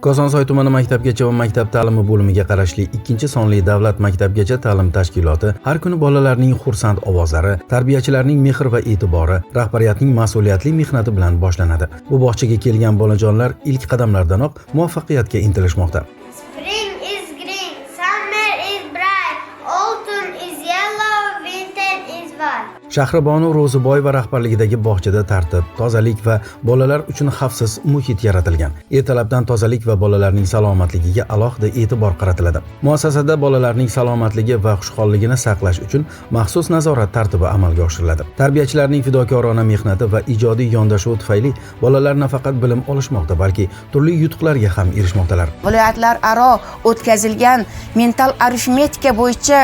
Kosonsoy tumani maktabgacha va maktab ta'limi bo'limiga qarashli 2-sonli davlat maktabgacha ta'lim tashkiloti har kuni bolalarning xursand ovozlari, tarbiyachilarning mehr va e'tibori, rahbariyatning mas'uliyatli mehnati bilan boshlanadi. Bu bog'chaga kelgan bolajonlar ilk qadamlardanoq muvaffaqiyatga intilishmoqda. Spring is green, summer is bright, autumn is yellow, winter is white. Shahribonu Ro'ziboyeva rahbarligidagi bog'chada tartib, tozalik va bolalar uchun xavfsiz muhit yaratilgan. Ertalabdan tozalik va bolalarning salomatligiga alohida e'tibor qaratiladi. Muassasada bolalarning salomatligi va xushholligini saqlash uchun maxsus nazorat tartibi amalga oshiriladi. Tarbiyachilarning fidokorona mehnati va ijodiy yondashuv tufayli bolalar nafaqat bilim olishmoqda, balki turli yutuqlarga ham erishmoqdalar. Viloyatlararo o'tkazilgan mental arifmetika bo'yicha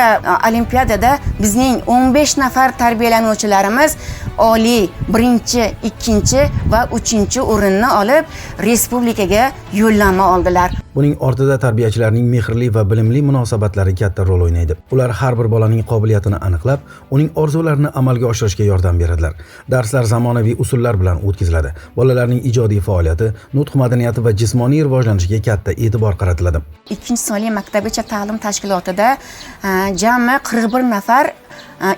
olimpiadada bizning 15 nafar tarbiyalanuvchilarimiz oliy 1, 2 va 3 o'rinni olib, respublikaga yo'llanma oldilar. Buning ortida tarbiyachilarning mehrli va bilimli munosabatlari katta rol o'ynaydi. Ular har bir bolaning qobiliyatini aniqlab, uning orzularini amalga oshirishga yordam beradilar. Darslar zamonaviy usullar bilan o'tkaziladi. Bolalarning ijodiy faoliyati, nutq madaniyati va jismoniy rivojlanishiga katta e'tibor qaratiladi. 2-sonli maktabgacha ta'lim tashkilotida jami 41 nafar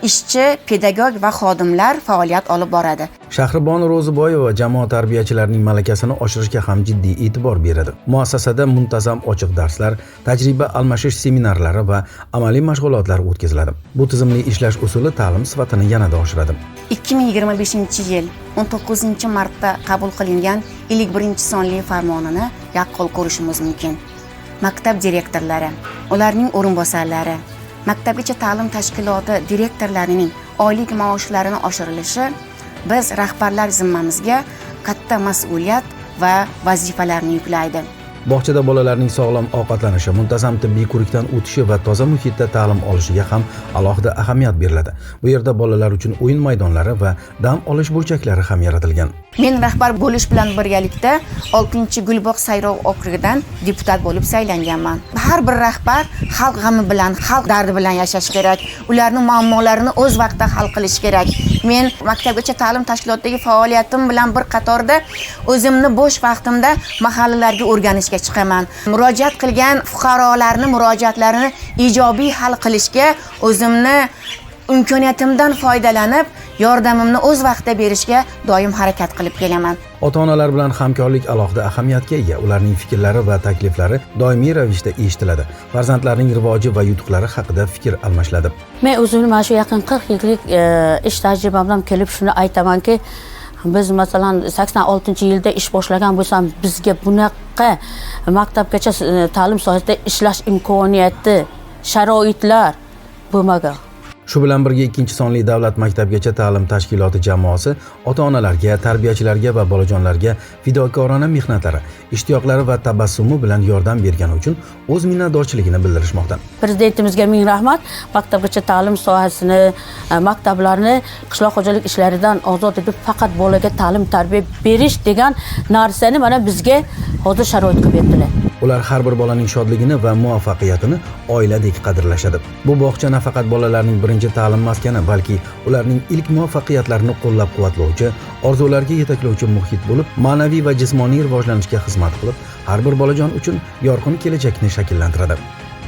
ishchi, pedagog va xodimlar faoliyat olib boradi. Shahribonu Ro'ziboyeva jamoat tarbiyachilarining malakasini oshirishga ham jiddiy e'tibor beradi. Muassasada muntazam ochiq darslar, tajriba almashish seminarlari va amaliy mashg'ulotlar o'tkaziladi. Bu tizimli ishlash usuli ta'lim sifatini yanada oshiradi. 2025-yil 19-martda qabul qilingan ilk 1-sonli farmonini yaqqol ko'rishimiz mumkin. Maktab direktorlari, ularning o'rinbosarlari, maktabgacha ta'lim tashkiloti direktorlarining oylik maoshlarini oshirilishi biz rahbarlar zimmamizga katta mas'uliyat va vazifalarni yuklaydi. Bog'chada bolalarning sog'lom ovqatlanishi, muntazam tibbiy ko'rikdan o'tishi va toza muhitda ta'lim olishiga ham alohida ahamiyat beriladi. Bu yerda bolalar uchun o'yin maydonlari va dam olish burchaklari ham yaratilgan. Men rahbar bo'lish bilan birgalikda 6-Gulbog' saylov okrugidan deputat bo'lib saylanganman. Har bir rahbar xalq g'ami bilan, xalq dardi bilan yashash kerak. Ularning muammolarini o'z vaqtida hal qilish kerak. Men maktabgacha ta'lim tashkilotidagi faoliyatim bilan bir qatorda o'zimni bo'sh vaqtimda mahallalarga o'rganishga chiqaman. Murojaat qilgan fuqarolarning murojaatlarini ijobiy hal qilishga o'zimni imkoniyatimdan foydalanib, yordamimni o'z vaqtida berishga doim harakat qilib kelaman. Ota-onalar bilan hamkorlik alohida ahamiyatga ega. Ularning fikrlari va takliflari doimiy ravishda eshitiladi. Farzandlarning rivoji va yutuqlari haqida fikr almashiladi. Men o'zim mana shu yaqin 40 yillik ish tajribamdan kelib shuni aytamanki, biz masalan 86-yilda ish boshlagan bo'lsam, bizga bunaqa maktabgacha ta'lim sohasida ishlash imkoniyati, sharoitlar bo'lmagan. Shu bilan birga 2-sonli davlat maktabgacha ta'lim tashkiloti jamoasi ota-onalarga, tarbiyachilarga va bolajonlarga fidokorona mehnatlari, ishtiyoqlari va tabassumi bilan yordam bergani uchun o'z minnatdorchiligini bildirishmoqda. Prezidentimizga ming rahmat. Maktabgacha ta'lim sohasini, maktablarni qishloq xo'jalik ishlaridan ozod etib, faqat bolaga ta'lim tarbiya berish degan narsani mana bizga hozir sharoit qilib berdilar. Ular har bir bolaning shodligini va muvaffaqiyatini oiladek qadrlashadi. Bu bog'cha nafaqat bolalarning birinchi ta'lim maskani, balki ularning ilk muvaffaqiyatlarini qo'llab-quvvatlovchi, orzularga yetaklovchi muhit bo'lib, ma'naviy va jismoniy rivojlanishga xizmat qilib, har bir bolajon uchun yorqin kelajakni shakllantiradi.